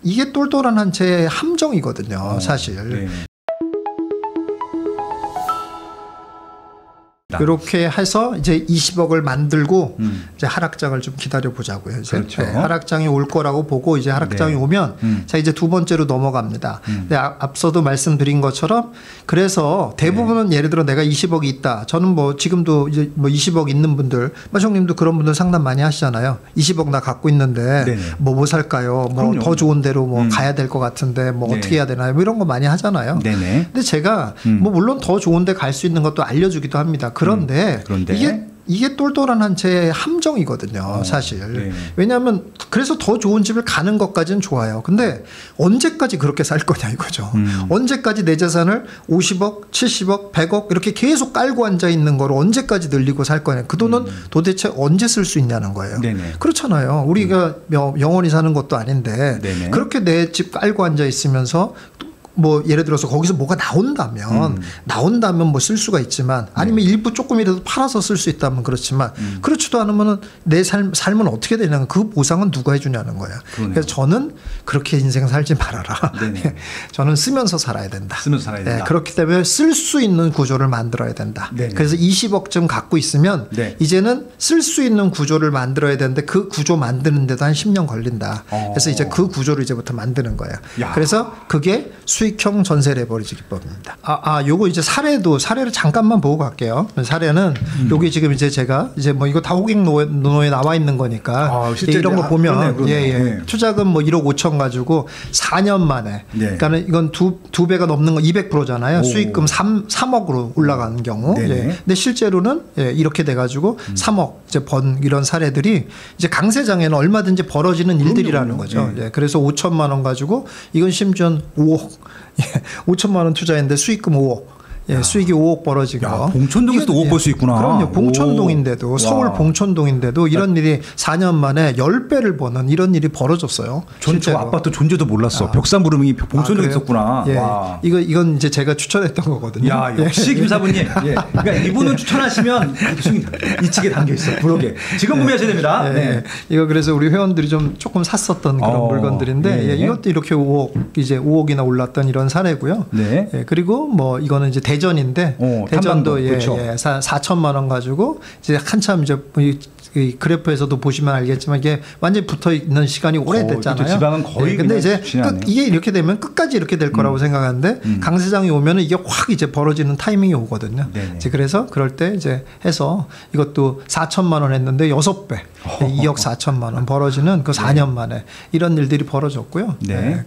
이게 똘똘한 한 채의 함정이거든요, 사실. 네. 이렇게 해서 이제 20억을 만들고 이제 하락장을 좀 기다려 보자고요. 이제. 그렇죠. 네, 하락장이 올 거라고 보고 이제 하락장이 오면 자 이제 두 번째로 넘어갑니다. 근데 앞서도 말씀드린 것처럼 그래서 대부분은 예를 들어 내가 20억이 있다. 저는 뭐 지금도 이제 뭐 20억 있는 분들, 마청님도 그런 분들 상담 많이 하시잖아요. 20억 나 갖고 있는데 뭐 살까요? 뭐 더 좋은 데로 뭐 가야 될 것 같은데 뭐 어떻게 해야 되나요? 뭐 이런 거 많이 하잖아요. 근데 제가 뭐 물론 더 좋은 데 갈 수 있는 것도 알려주기도 합니다. 그런데 이게 똘똘한 한 채의 함정이거든요, 사실. 왜냐하면 그래서 더 좋은 집을 가는 것까지는 좋아요. 근데 언제까지 그렇게 살 거냐 이거죠. 언제까지 내 재산을 50억, 70억, 100억 이렇게 계속 깔고 앉아 있는 거를 언제까지 늘리고 살 거냐. 그 돈은 도대체 언제 쓸 수 있냐는 거예요. 그렇잖아요. 우리가 영원히 사는 것도 아닌데 그렇게 내 집 깔고 앉아 있으면서 뭐 예를 들어서 거기서 뭐가 나온다면 뭐 쓸 수가 있지만 아니면 일부 조금이라도 팔아서 쓸 수 있다면 그렇지만 그렇지도 않으면은 내 삶은 어떻게 되냐는 그 보상은 누가 해주냐는 거야. 그래서 저는 그렇게 인생 살지 말아라. 저는 쓰면서 살아야 된다. 그렇기 때문에 쓸 수 있는 구조를 만들어야 된다. 그래서 20억쯤 갖고 있으면 이제는 쓸 수 있는 구조를 만들어야 되는데 그 구조 만드는 데도 한 10년 걸린다. 그래서 이제 그 구조를 이제부터 만드는 거예요. 그래서 그게 수익형 전세 레버리지 기법입니다. 요거 이제 사례를 잠깐만 보고 갈게요. 사례는 여기 지금 이제 제가 이제 뭐 이거 다 호갱노에 나와 있는 거니까 이런 거 보면 투자금 뭐 1억 5천 가지고 4년 만에 그러니까는 이건 두 배가 넘는 거 200%잖아요. 수익금 3억으로 올라가는 경우. 근데 실제로는 이렇게 돼 가지고 3억 이제 번 이런 사례들이 이제 강세장에는 얼마든지 벌어지는 일들이라는 거죠. 그래서 5천만 원 가지고 이건 심지어 5억 5천만 원 투자했는데 수익금 5억. 수익이 5억 벌어진 거. 봉천동에서도 5억 벌 수 있구나. 그럼요. 봉천동인데도 서울 봉천동인데도 이런 일이 4년 만에 10배를 버는 이런 일이 벌어졌어요. 전 저 아파트 존재도 몰랐어. 벽산부름이 봉천동에 있었구나. 이건 이제 제가 추천했던 거거든요. 역시 김 사부님. 그러니까 이분은 추천하시면 이 측에 담겨 있어. 블록에. 지금 구매하셔야 됩니다. 이거 그래서 우리 회원들이 조금 샀었던 그런 물건들인데 이것도 이렇게 5억이나 올랐던 이런 사례고요. 그리고 뭐 이거는 이제 대전인데 대전도 4천만 원 가지고 이제 한참 이제 이 그래프에서도 보시면 알겠지만 이게 완전히 붙어 있는 시간이 오래됐잖아요. 지방은 거의. 근데 이제 이게 이렇게 되면 끝까지 이렇게 될 거라고 생각하는데 강세장이 오면은 이게 확 이제 벌어지는 타이밍이 오거든요. 이제 그래서 그럴 때 이제 해서 이것도 4천만 원 했는데 6배 2억 4천만 원 벌어지는 그 4년 만에 이런 일들이 벌어졌고요.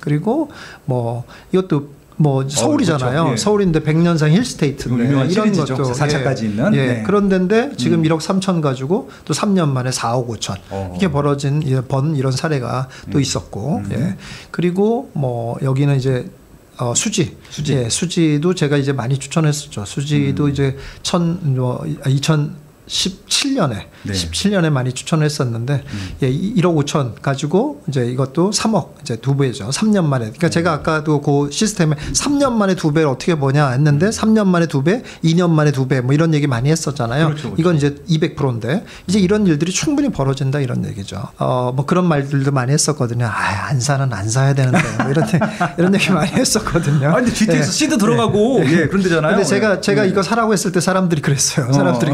그리고 뭐 이것도 뭐 서울이잖아요. 그렇죠. 서울인데 백년상 힐스테이트인데 이런 것도 4차까지 있는 그런 데인데 지금 1억 3천 가지고 또 3년 만에 4억 5천 이렇게 벌어진 이런 사례가 또 있었고 그리고 뭐 여기는 이제 수지도 제가 이제 많이 추천했었죠. 수지도 이제 17년에 많이 추천했었는데 1억 5천 가지고 이제 이것도 3억 이제 2배죠. 3년 만에. 그러니까 제가 아까도 그 시스템에 3년 만에 2배를 어떻게 보냐 했는데 3년 만에 2배, 2년 만에 2배 뭐 이런 얘기 많이 했었잖아요. 그렇죠. 이건 이제 200%인데 이제 이런 일들이 충분히 벌어진다 이런 얘기죠. 뭐 그런 말들도 많이 했었거든요. 안사는 안 사야 되는데 뭐 이런 얘기 많이 했었거든요. 근데 GTX C도 들어가고 그런 데잖아요. 근데 제가 이거 사라고 했을 때 사람들이 그랬어요. 사람들이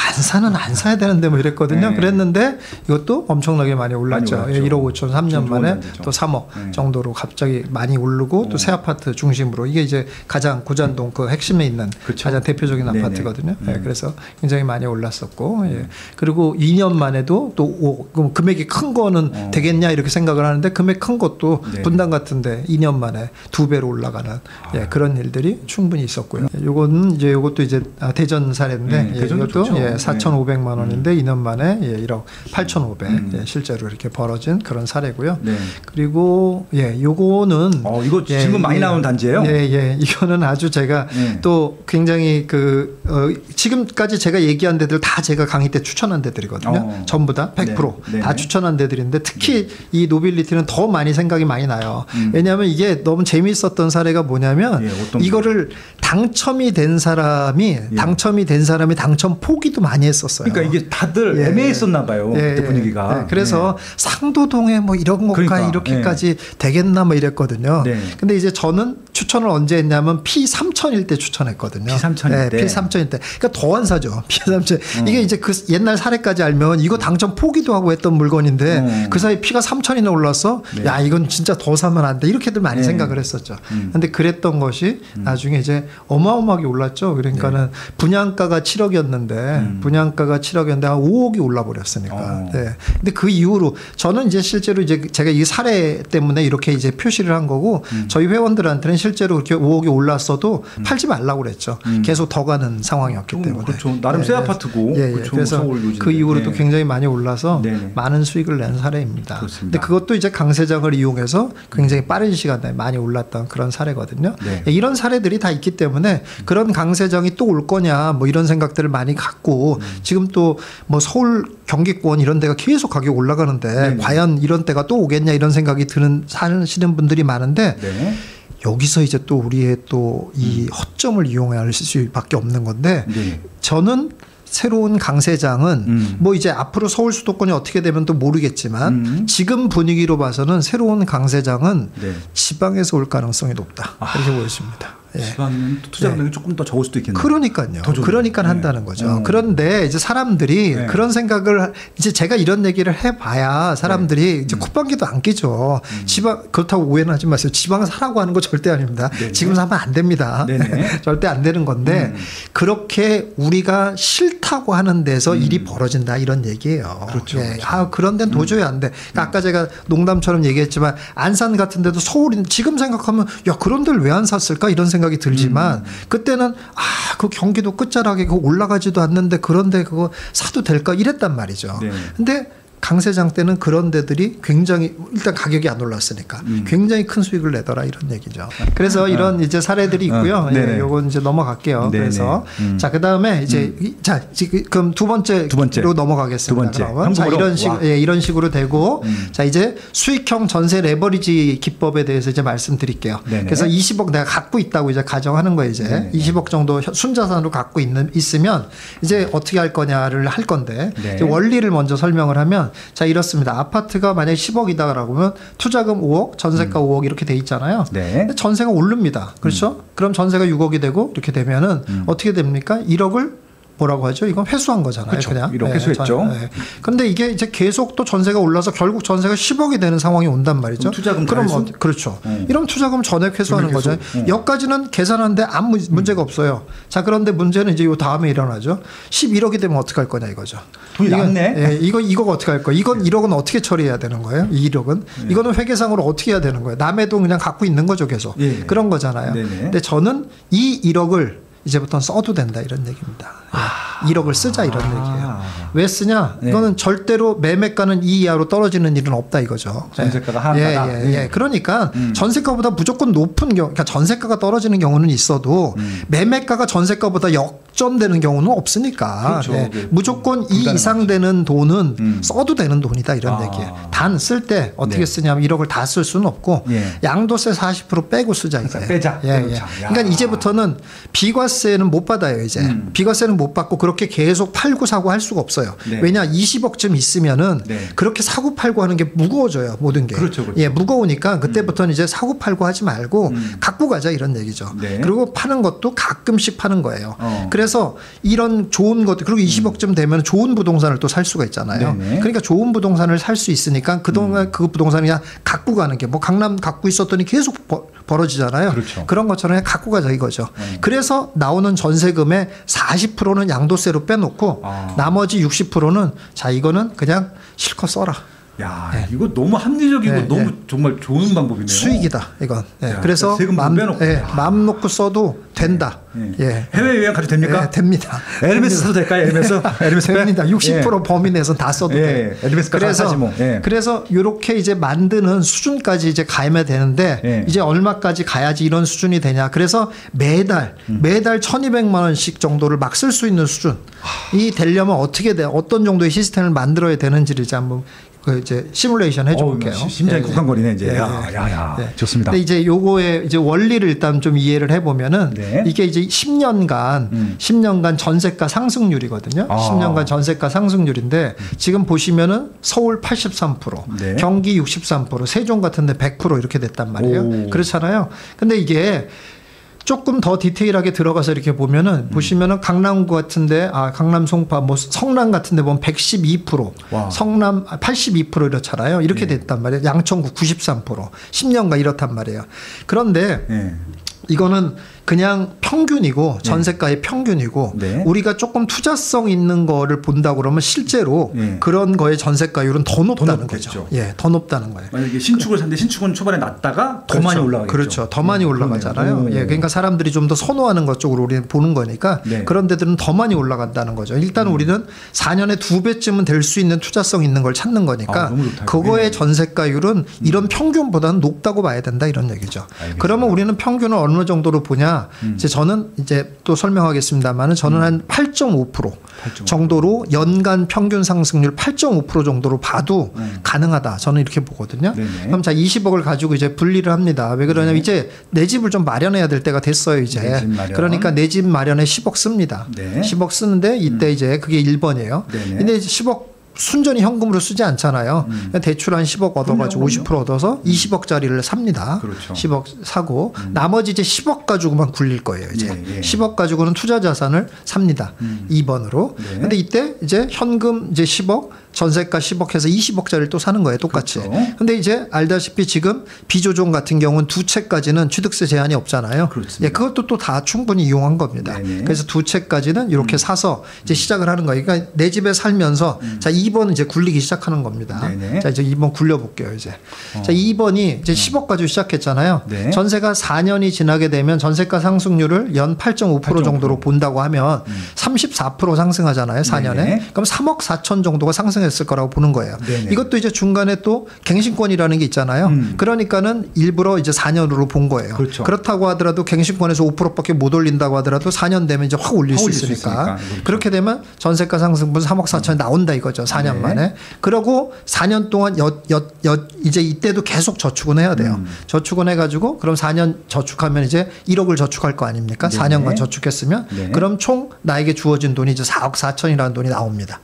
안사는 안 사야 되는데 뭐 이랬거든요. 그랬는데 이것도 엄청나게 많이 올랐죠. 1억 5천 3년 만에 또 3억 정도로 갑자기 많이 오르고 또 새 아파트 중심으로 이게 이제 가장 고잔동 그 핵심에 있는 가장 대표적인 아파트거든요. 그래서 굉장히 많이 올랐었고 그리고 2년 만에도 또 그럼 금액이 큰 거는 되겠냐 이렇게 생각을 하는데 금액 큰 것도 분당 같은데 2년 만에 2배로 올라가는 그런 일들이 충분히 있었고요. 이것도 이제 대전 사례인데 이것도 4,500만 원인데 2년 만에 1억 8,500 실제로 이렇게 벌어진 그런 사례고요. 그리고 요거는 이거 질문 많이 나오는 단지예요. 이거는 아주 제가 또 굉장히 지금까지 제가 얘기한 데들 다 제가 강의 때 추천한 데들이거든요. 전부 다 100% 다 추천한 데들인데 특히 이 노빌리티는 더 많이 생각이 많이 나요. 왜냐하면 이게 너무 재미있었던 사례가 뭐냐면 이거를 당첨이 된 사람이 당첨 포기도 많이 했었어요. 그러니까 이게 다들 애매했었나 봐요. 그때 분위기가. 그래서 상도동에 뭐 이런 것과 그러니까, 이렇게까지 되겠나 뭐 이랬거든요. 네. 근데 이제 저는 추천을 언제 했냐면 P3000일 때 추천했거든요. P3000일 때. P3000일 때. 그러니까 더한 사죠. P3000. 이게 이제 그 옛날 사례까지 알면 이거 당첨 포기도 하고 했던 물건인데 그 사이 P가 3000이나 올랐어. 야, 이건 진짜 더 사면 안 돼. 이렇게들 많이 생각을 했었죠. 근데 그랬던 것이 나중에 이제 어마어마하게 올랐죠. 그러니까는 분양가가 7억이었는데 분양가가 7억이었는데 한 5억이 올라 버렸으니까. 네. 근데 그 이후로 저는 이제 실제로 이제 제가 이 사례 때문에 이렇게 이제 표시를 한 거고 저희 회원들한테는 실제로 그렇게 5억이 올랐어도 팔지 말라고 그랬죠. 계속 더 가는 상황이었기 때문에. 그렇죠. 나름 새 아파트고. 그렇죠. 그래서 그 이후로도 굉장히 많이 올라서 네네. 많은 수익을 낸 사례입니다. 그렇습니다. 근데 그것도 이제 강세장을 이용해서 굉장히 빠른 시간 내에 많이 올랐던 그런 사례거든요. 네. 이런 사례들이 다 있기 때문에 그런 강세장이 또 올 거냐 뭐 이런 생각들을 많이 갖고 지금 또 뭐 서울 경기권 이런 데가 계속 가격이 올라가는데 과연 이런 때가 또 오겠냐 이런 생각이 사시는 분들이 많은데 여기서 이제 또 우리의 또 이 허점을 이용할 수밖에 없는 건데 저는 새로운 강세장은 뭐 이제 앞으로 서울 수도권이 어떻게 되면 또 모르겠지만 지금 분위기로 봐서는 새로운 강세장은 지방에서 올 가능성이 높다. 그렇게 보여집니다. 지방은 투자 금액이 조금 더 적을 수도 있겠네요. 그러니까요. 그러니까 한다는 거죠. 그런데 이제 사람들이 그런 생각을 이제 제가 이런 얘기를 해봐야 사람들이 이제 콧방귀도 안 끼죠. 지방 그렇다고 오해는 하지 마세요. 지방 사라고 하는 거 절대 아닙니다. 지금 사면 안 됩니다. 절대 안 되는 건데 그렇게 우리가 싫다고 하는 데서 일이 벌어진다 이런 얘기예요. 그렇죠. 아, 그런 데는 도저히 안 돼. 그러니까 아까 제가 농담처럼 얘기했지만 안산 같은 데도 서울인 지금 생각하면 야 그런 데를 왜 안 샀을까 이런 생각이 들지만 그때는 그 경기도 끝자락에 그거 올라가지도 않는데 그런데 그거 사도 될까 이랬단 말이죠. 근데 강세장 때는 그런 데들이 굉장히 일단 가격이 안 올랐으니까 굉장히 큰 수익을 내더라 이런 얘기죠. 그래서 이런 이제 사례들이 있고요. 요건 이제 넘어갈게요. 그래서 자 그다음에 이제 자 지금 두 번째로 넘어가겠습니다. 그러면 자 이런 식으로 되고 자 이제 수익형 전세 레버리지 기법에 대해서 이제 말씀드릴게요. 그래서 20억 내가 갖고 있다고 이제 가정하는 거예요. 이제 20억 정도 순자산으로 갖고 있으면 이제 어떻게 할 거냐를 할 건데 이제 원리를 먼저 설명을 하면 자 이렇습니다. 아파트가 만약에 10억이다 그러면 투자금 5억, 전세가 5억 이렇게 돼 있잖아요. 근데 전세가 오릅니다. 그렇죠? 그럼 전세가 6억이 되고 이렇게 되면은 어떻게 됩니까? 1억을 뭐라고 하죠? 이건 회수한 거잖아요. 그렇죠. 그냥. 이렇게 회수했죠. 그런데 이게 이제 계속 또 전세가 올라서 결국 전세가 10억이 되는 상황이 온단 말이죠. 투자금 그럼 그렇죠. 이런 투자금 전액 회수하는 거죠. 여기까지는 계산하는데 아무 문제가 없어요. 자 그런데 문제는 이제 요 다음에 일어나죠. 11억이 되면 어떻게 할 거냐 이거죠. 돈이 남네. 이거 어떻게 할 거야? 이건 1억은 어떻게 처리해야 되는 거예요? 이 1억은 이거는 회계상으로 어떻게 해야 되는 거예요? 남의 돈 그냥 갖고 있는 거죠 계속. 그런 거잖아요. 근데 저는 이 1억을 이제부터는 써도 된다 이런 얘기입니다. 1억을 쓰자 이런 얘기예요. 왜 쓰냐? 이거는 절대로 매매가는 이 이하로 떨어지는 일은 없다 이거죠. 전세가가 하한가다. 그러니까 전세가보다 무조건 높은 경우, 그러니까 전세가가 떨어지는 경우는 있어도 매매가가 전세가보다 역전되는 경우는 없으니까 그렇죠. 무조건 이 이상 되는 돈은 써도 되는 돈이다 이런 얘기예요. 단 쓸 때 어떻게 쓰냐면 1억을 다 쓸 수는 없고 양도세 40% 빼고 쓰자 이제. 빼자. 그러니까 이제부터는 비과세는 못 받아요 이제. 비과세는 못 받고 그렇게 계속 팔고 사고 할 수가 없어요. 왜냐 20억쯤 있으면은 그렇게 사고 팔고 하는 게 무거워져요 모든 게. 그렇죠. 무거우니까 그때부터는 이제 사고 팔고 하지 말고 갖고 가자 이런 얘기죠. 그리고 파는 것도 가끔씩 파는 거예요. 그래서 이런 좋은 것들 그리고 20억쯤 되면 좋은 부동산을 또 살 수가 있잖아요. 그러니까 좋은 부동산을 살 수 있으니까 그동안 그 부동산을 그냥 갖고 가는 게 뭐 강남 갖고 있었더니 계속 벌어지잖아요. 그렇죠. 그런 것처럼 갖고 가자 이거죠. 그래서 나오는 전세금의 40%는 양도세로 빼놓고 나머지 60%는 자 이거는 그냥 실컷 써라. 야, 이거 너무 합리적이고 너무 정말 좋은 방법이네요. 수익이다 이건. 그래서 마음 놓고 써도 된다. 해외 여행 가도 됩니까? 됩니다. 에르메스 사도 될까요? 에르메스 됩니다. 60% 범위 내에서 다 써도 돼. 에르메스까지 사지 뭐. 그래서 이렇게 이제 만드는 수준까지 이제 가야 되는데 이제 얼마까지 가야지 이런 수준이 되냐. 그래서 매달 1,200만 원씩 정도를 막 쓸 수 있는 수준이 되려면 어떻게 돼? 어떤 정도의 시스템을 만들어야 되는지를 이제 한번 그 이제 시뮬레이션 해줘볼게요. 심장이 쿵쾅거리네 이제. 야야야. 좋습니다. 근데 이제 요거의 이제 원리를 일단 좀 이해를 해보면은 이게 이제 10년간 전세가 상승률이거든요. 10년간 전세가 상승률인데 지금 보시면은 서울 83%, 경기 63%, 세종 같은데 100% 이렇게 됐단 말이에요. 그렇잖아요. 근데 이게 조금 더 디테일하게 들어가서 이렇게 보면은 보시면은 강남구 같은데 강남 송파 뭐 성남 같은데 보면 112%, 성남 82% 이렇잖아요. 이렇게 됐단 말이에요. 양천구 93%, 10년간 이렇단 말이에요. 그런데 이거는 그냥 평균이고 전세가의 평균이고 우리가 조금 투자성 있는 거를 본다고 그러면 실제로 그런 거의 전세가율은 더 높다는 거죠. 더 높다는 거예요. 만약에 신축을 샀는데 신축은 초반에 낮다가 더 많이 올라가겠죠. 그렇죠. 더 많이 올라가잖아요. 그러니까 사람들이 좀 더 선호하는 것 쪽으로 우리는 보는 거니까 그런 데들은 더 많이 올라간다는 거죠. 일단 우리는 4년에 2배쯤은 될 수 있는 투자성 있는 걸 찾는 거니까 그거의 전세가율은 이런 평균보다는 높다고 봐야 된다 이런 얘기죠. 알겠습니다. 그러면 우리는 평균을 어느 정도로 보냐? 이제 저는 이제 또 설명하겠습니다만은 저는 한 8.5% 정도로 연간 평균 상승률 8.5% 정도로 봐도 가능하다. 저는 이렇게 보거든요. 그럼 자 20억을 가지고 이제 분리를 합니다. 왜 그러냐면 이제 내 집을 좀 마련해야 될 때가 됐어요. 이제 그러니까 내 집 마련에 10억 씁니다. 10억 쓰는데 이때 이제 그게 1번이에요. 근데 10억 순전히 현금으로 쓰지 않잖아요. 대출 한 10억 얻어가지고 50% 얻어서 20억짜리를 삽니다. 10억 사고 나머지 이제 10억 가지고만 굴릴 거예요. 이제 10억 가지고는 투자 자산을 삽니다. 2번으로. 근데 이때 이제 현금 이제 10억 전세가 10억 해서 20억짜리를 또 사는 거예요. 똑같이. 근데 이제 알다시피 지금 비조정 같은 경우는 두 채까지는 취득세 제한이 없잖아요. 그것도 또 다 충분히 이용한 겁니다. 그래서 두 채까지는 이렇게 사서 이제 시작을 하는 거예요. 그러니까 내 집에 살면서 자 2번 이제 굴리기 시작하는 겁니다. 자 이제 2번 굴려볼게요. 이제 자 2번이 이제 10억 가지고 시작했잖아요. 전세가 4년이 지나게 되면 전세가 상승률을 연 8.5% 정도로 본다고 하면 34% 상승하잖아요. 4년에. 그럼 3억 4천 정도가 상승했을 거라고 보는 거예요. 이것도 이제 중간에 또 갱신권이라는 게 있잖아요. 그러니까는 일부러 이제 4년으로 본 거예요. 그렇다고 하더라도 갱신권에서 5%밖에 못 올린다고 하더라도 4년 되면 이제 확 올릴 수 있으니까. 그렇게 되면 전세가 상승분 3억 4천이 나온다 이거죠. 4년 만에. 그러고 4년 동안 이제 이때도 계속 저축은 해야 돼요. 저축은 해가지고 그럼 4년 저축하면 이제 1억을 저축할 거 아닙니까? 4년간 저축했으면 그럼 총 나에게 주어진 돈이 이제 4억 4천이라는 돈이 나옵니다.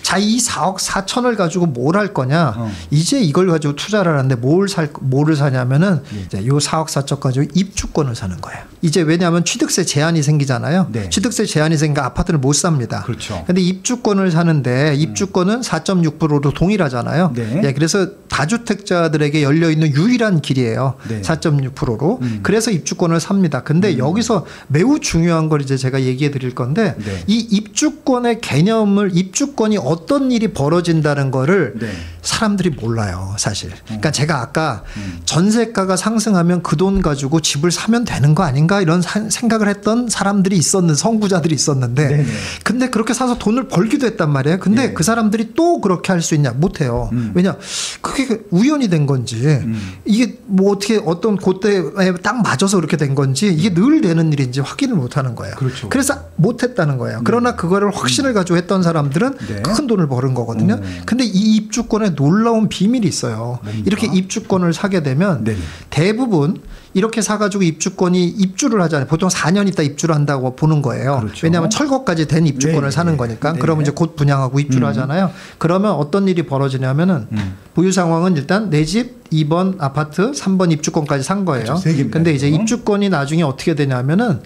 자, 이 4억 4천을 가지고 뭘 할 거냐? 이제 이걸 가지고 투자를 하는데 뭐를 사냐면은 이제 요 4억 4천 가지고 입주권을 사는 거예요. 이제 왜냐하면 취득세 제한이 생기잖아요. 취득세 제한이 생기니까 아파트를 못 삽니다. 근데 입주권을 사는데 입주권은 4.6%로 동일하잖아요. 그래서 다주택자들에게 열려있는 유일한 길이에요. 4.6%로. 그래서 입주권을 삽니다. 근데 여기서 매우 중요한 걸 이제 제가 얘기해 드릴 건데 이 입주권의 개념을 입주권이 어떤 일이 벌어진다는 거를 사람들이 몰라요. 사실. 그러니까 제가 아까 전세가가 상승하면 그 돈 가지고 집을 사면 되는 거 아닌가 이런 생각을 했던 사람들이 있었는데 선구자들이 있었는데 근데 그렇게 사서 돈을 벌기도 했단 말이에요. 근데 그 사람들이 또 그렇게 할 수 있냐? 못해요. 왜냐? 그게 우연이 된 건지 이게 뭐 어떻게 어떤 그때에 딱 맞아서 그렇게 된 건지 이게 늘 되는 일인지 확인을 못하는 거예요. 그래서 못했다는 거예요. 그러나 그거를 확신을 가지고 했던 사람들은 큰 돈을 버는 거거든요. 근데 이 입주권에 놀라운 비밀이 있어요. 이렇게 입주권을 사게 되면 대부분 이렇게 사가지고 입주를 하잖아요. 보통 4년 있다 입주를 한다고 보는 거예요. 왜냐하면 철거까지 된 입주권을 사는 거니까. 그러면 이제 곧 분양하고 입주를 하잖아요. 그러면 어떤 일이 벌어지냐면은 보유 상황은 일단 내 집 2번 아파트 3번 입주권까지 산 거예요. 근데 이제 입주권이 나중에 어떻게 되냐면은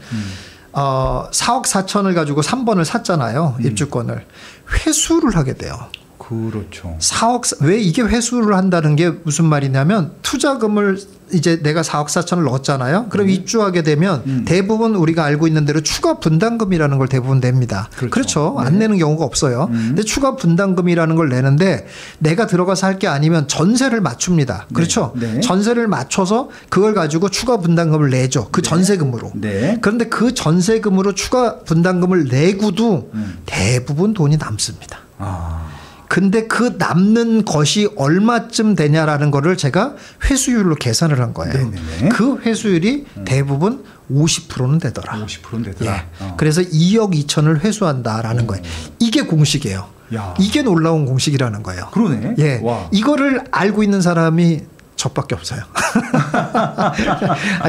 4억 4천을 가지고 3번을 샀잖아요. 입주권을. 회수를 하게 돼요. 4억 왜 이게 회수를 한다는 게 무슨 말이냐면 투자금을 이제 내가 4억 4천을 넣었잖아요. 그럼 입주하게 되면 대부분 우리가 알고 있는 대로 추가 분담금이라는 걸 대부분 냅니다. 그렇죠. 안 내는 경우가 없어요. 근데 추가 분담금이라는 걸 내는데 내가 들어가서 할 게 아니면 전세를 맞춥니다. 그렇죠. 전세를 맞춰서 그걸 가지고 추가 분담금을 내죠. 그 전세금으로. 그런데 그 전세금으로 추가 분담금을 내고도 대부분 돈이 남습니다. 근데 그 남는 것이 얼마쯤 되냐라는 거를 제가 회수율로 계산을 한 거예요. 네네네. 그 회수율이 대부분 50%는 되더라. 50%는 되더라. 예. 그래서 2억 2천을 회수한다라는 거예요. 이게 공식이에요. 야. 이게 놀라운 공식이라는 거예요. 그러네. 예. 와. 이거를 알고 있는 사람이 저밖에 없어요.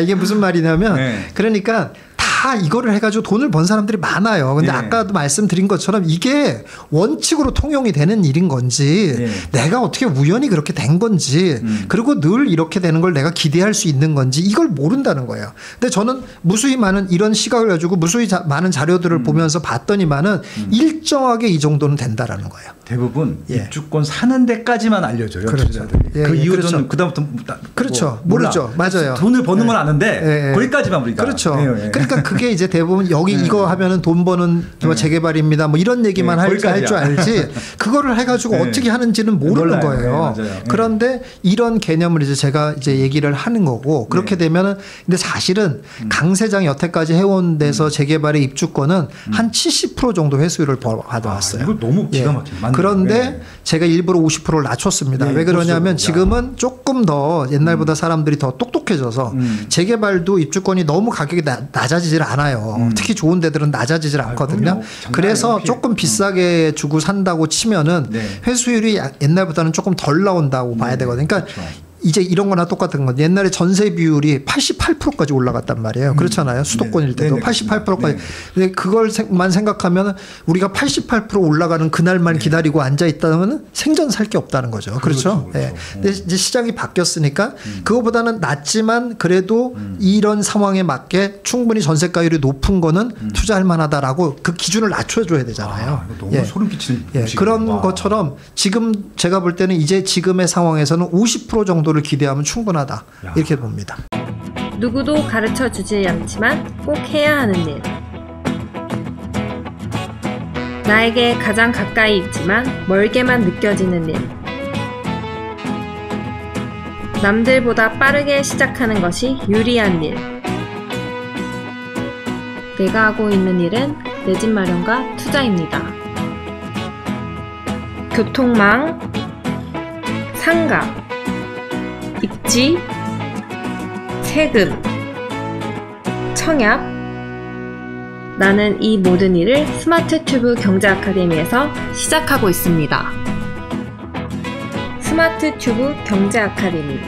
이게 무슨 말이냐면 네. 그러니까 다 이거를 해가지고 돈을 번 사람들이 많아요. 근데 네. 아까도 말씀드린 것처럼 이게 원칙으로 통용이 되는 일인 건지 네. 내가 어떻게 우연히 그렇게 된 건지 그리고 늘 이렇게 되는 걸 내가 기대할 수 있는 건지 이걸 모른다는 거예요. 근데 저는 무수히 많은 이런 시각을 가지고 무수히 많은 자료들을 보면서 봤더니만은 일정하게 이 정도는 된다라는 거예요. 대부분 예. 입주권 사는 데까지만 알려줘요. 그렇죠. 투자자들이. 예, 그 예, 이후로는 그렇죠. 그다음부터 그렇죠. 몰라. 모르죠. 맞아요. 돈을 버는 건 예. 아는데 예, 예. 거기까지만 우리가. 그렇죠. 예, 예. 그러니까 그게 이제 대부분 여기 이거 하면은 돈 버는 뭐 재개발입니다. 뭐 이런 얘기만 할 줄 알지 그거를 해가지고 어떻게 하는지는 모르는 몰라요. 거예요. 네, 맞아요. 그런데 이런 개념을 이제 제가 이제 얘기를 하는 거고 그렇게 되면은 근데 사실은 강세장 여태까지 해온 데서 재개발의 입주권은 한 70% 정도 회수율을 받아왔어요. 이거 너무 기가 막히네. 맞네요. 그런데 예. 제가 일부러 50%를 낮췄습니다. 네, 왜 그러냐면 그렇죠. 지금은 조금 더 옛날보다 사람들이 더 똑똑해져서 재개발도 입주권이 너무 가격이 낮아지질 않아요. 특히 좋은 데들은 낮아지질 않거든요. 그럼요. 그래서 장난이 조금 비싸게 주고 산다고 치면은 네. 회수율이 옛날보다는 조금 덜 나온다고 봐야 되거든요. 그러니까 그렇죠. 이제 이런 거나 똑같은 건 옛날에 전세 비율이 88%까지 올라갔단 말이에요. 그렇잖아요. 수도권일 때도 네네. 88%까지. 네. 근데 그걸만 생각하면 우리가 88% 올라가는 그날만 기다리고 앉아 있다면 생전 살 게 없다는 거죠. 그렇죠. 그렇죠. 예. 근데 이제 시장이 바뀌었으니까 그거보다는 낮지만 그래도 이런 상황에 맞게 충분히 전세가율이 높은 거는 투자할 만하다라고 그 기준을 낮춰줘야 되잖아요. 이거 너무 소름 끼치는 음식이에요. 그런 와. 것처럼 지금 제가 볼 때는 이제 지금의 상황에서는 50% 정도를 기대하면 충분하다 이렇게 봅니다. 누구도 가르쳐 주지 않지만 꼭 해야 하는 일. 나에게 가장 가까이 있지만 멀게만 느껴지는 일. 남들보다 빠르게 시작하는 것이 유리한 일. 내가 하고 있는 일은 내 집 마련과 투자입니다. 교통망, 상가, 입지, 세금, 청약. 나는 이 모든 일을 스마트 튜브 경제 아카데미에서 시작하고 있습니다. 스마트 튜브 경제 아카데미.